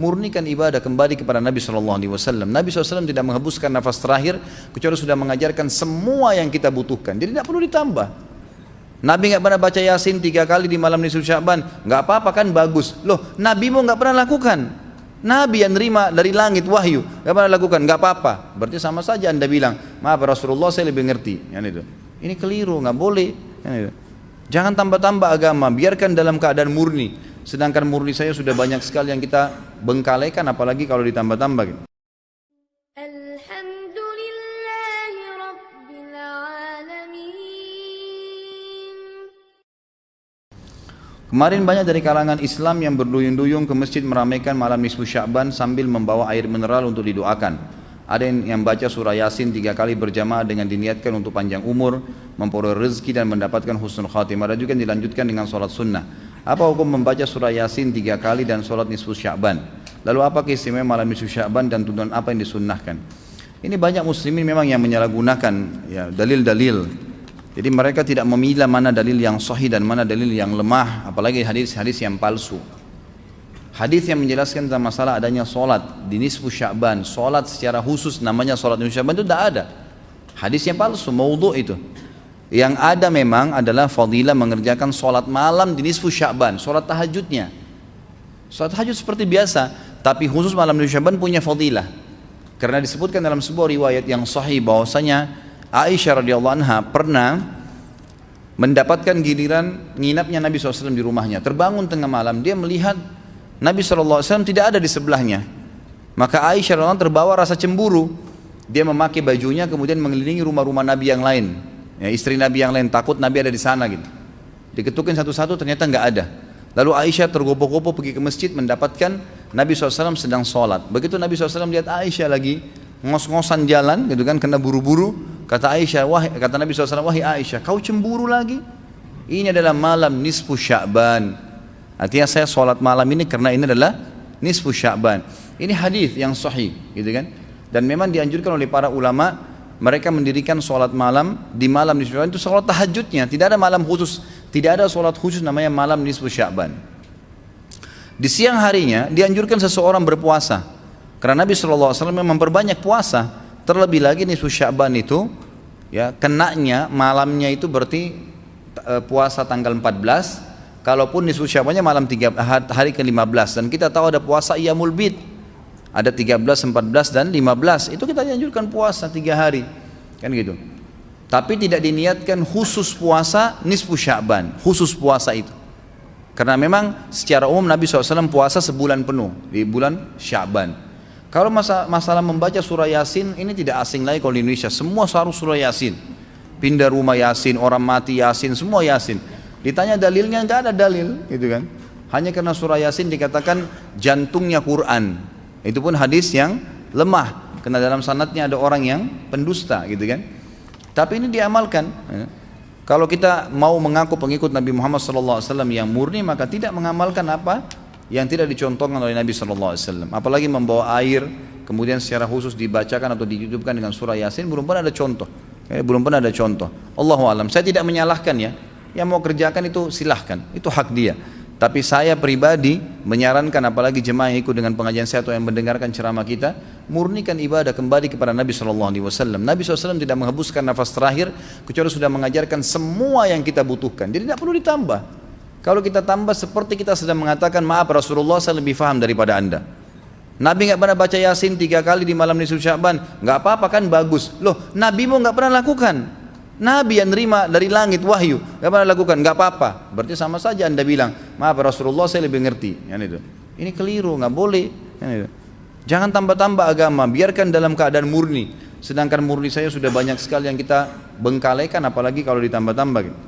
Murnikan ibadah kembali kepada Nabi SAW. Nabi SAW tidak menghembuskan nafas terakhir kecuali sudah mengajarkan semua yang kita butuhkan. Jadi tidak perlu ditambah. Nabi nggak pernah baca Yasin 3 kali di malam nisfu Sya'ban, nggak apa-apa kan, bagus. Loh, Nabi mau nggak pernah lakukan. Nabi yang nerima dari langit wahyu nggak pernah lakukan, nggak apa-apa. Berarti sama saja Anda bilang, maaf Rasulullah saya lebih ngerti. Itu. Ini keliru, nggak boleh. Itu. Jangan tambah-tambah agama, biarkan dalam keadaan murni. Sedangkan murni saya sudah banyak sekali yang kita bengkalaikan, apalagi kalau ditambah-tambah gitu. Kemarin banyak dari kalangan Islam yang berduyun-duyung ke masjid meramaikan malam nisfu Sya'ban sambil membawa air mineral untuk didoakan. Ada yang baca surah Yasin 3 kali berjamaah dengan diniatkan untuk panjang umur, memperoleh rezeki dan mendapatkan husnul khatimah. Ada juga yang dilanjutkan dengan sholat sunnah. Apa hukum membaca surah Yasin 3 kali dan sholat nisfu Sya'ban? Lalu apa keistimewaan malam nisfu Sya'ban dan tuntunan apa yang disunnahkan? Ini banyak muslimin memang yang menyalahgunakan ya, dalil-dalil. Jadi mereka tidak memilah mana dalil yang sahih dan mana dalil yang lemah, apalagi hadis-hadis yang palsu. Hadis yang menjelaskan tentang masalah adanya sholat di nisfu Sya'ban, sholat secara khusus namanya sholat nisfu Sya'ban, itu tidak ada. Hadisnya palsu, maudhu' itu. Yang ada memang adalah fadilah mengerjakan sholat malam di nisfu Sya'ban, sholat tahajudnya. Sholat tahajud seperti biasa, tapi khusus malam nisfu Sya'ban punya fadilah. Karena disebutkan dalam sebuah riwayat yang sahih bahwasanya Aisyah radhiyallahu anha pernah mendapatkan giliran nginapnya Nabi SAW di rumahnya. Terbangun tengah malam, dia melihat Nabi SAW tidak ada di sebelahnya. Maka Aisyah radhiyallahu anha terbawa rasa cemburu. Dia memakai bajunya kemudian mengelilingi rumah-rumah Nabi yang lain. Ya, istri Nabi yang lain, takut Nabi ada di sana gitu. Diketukin satu-satu, ternyata nggak ada. Lalu Aisyah tergopoh-gopoh pergi ke masjid mendapatkan Nabi SAW sedang sholat. Begitu Nabi SAW lihat Aisyah lagi ngos-ngosan jalan gitu kan, kena buru-buru, kata Nabi SAW, wahai Aisyah, kau cemburu lagi? Ini adalah malam nisfu Sya'ban. Artinya saya sholat malam ini karena ini adalah nisfu Sya'ban. Ini hadis yang sahih gitu kan. Dan memang dianjurkan oleh para ulama, mereka mendirikan sholat malam di malam nisfu Sya'ban, itu sholat tahajudnya, tidak ada malam khusus, tidak ada sholat khusus namanya malam nisfu Sya'ban. Di siang harinya dianjurkan seseorang berpuasa, karena Nabi SAW memang memperbanyak puasa, terlebih lagi nisfu Sya'ban itu ya kenanya malamnya itu berarti puasa tanggal 14, kalaupun nisfu Sya'bannya malam hari ke-15, dan kita tahu ada puasa Iyamul Bid, ada 13, 14 dan 15, itu kita dianjurkan puasa 3 hari kan gitu. Tapi tidak diniatkan khusus puasa nisfu Sya'ban, khusus puasa itu, karena memang secara umum Nabi SAW puasa sebulan penuh di bulan Sya'ban. Kalau masalah membaca surah Yasin, ini tidak asing lagi kalau di Indonesia, semua harus surah Yasin, pindah rumah Yasin, orang mati Yasin, semua Yasin. Ditanya dalilnya, nggak ada dalil gitu kan, hanya karena surah Yasin dikatakan jantungnya Quran. Itu pun hadis yang lemah, karena dalam sanadnya ada orang yang pendusta gitu kan. Tapi ini diamalkan. Kalau kita mau mengaku pengikut Nabi Muhammad SAW yang murni, maka tidak mengamalkan apa yang tidak dicontohkan oleh Nabi SAW. Apalagi membawa air, kemudian secara khusus dibacakan atau ditutupkan dengan surah Yasin, belum pernah ada contoh. Belum pernah ada contoh. Allahu a'lam. Saya tidak menyalahkan ya. Yang mau kerjakan itu silahkan, itu hak dia. Tapi saya pribadi menyarankan, apalagi jemaah yang ikut dengan pengajian saya atau yang mendengarkan ceramah kita, murnikan ibadah kembali kepada Nabi SAW. Nabi SAW tidak menghembuskan nafas terakhir kecuali sudah mengajarkan semua yang kita butuhkan. Jadi tidak perlu ditambah. Kalau kita tambah seperti kita sedang mengatakan, maaf Rasulullah saya lebih faham daripada anda. Nabi nggak pernah baca Yasin 3 kali di malam nisfu Sya'ban, nggak apa-apa kan, bagus. Loh, Nabi mau nggak pernah lakukan. Nabi yang nerima dari langit wahyu nggak pernah lakukan, nggak apa-apa. Berarti sama saja anda bilang, maaf Rasulullah saya lebih ngerti. Itu. Ini keliru, nggak boleh. Itu. Jangan tambah-tambah agama, biarkan dalam keadaan murni. Sedangkan murni saya sudah banyak sekali yang kita bengkalaikan, apalagi kalau ditambah-tambah. Gitu.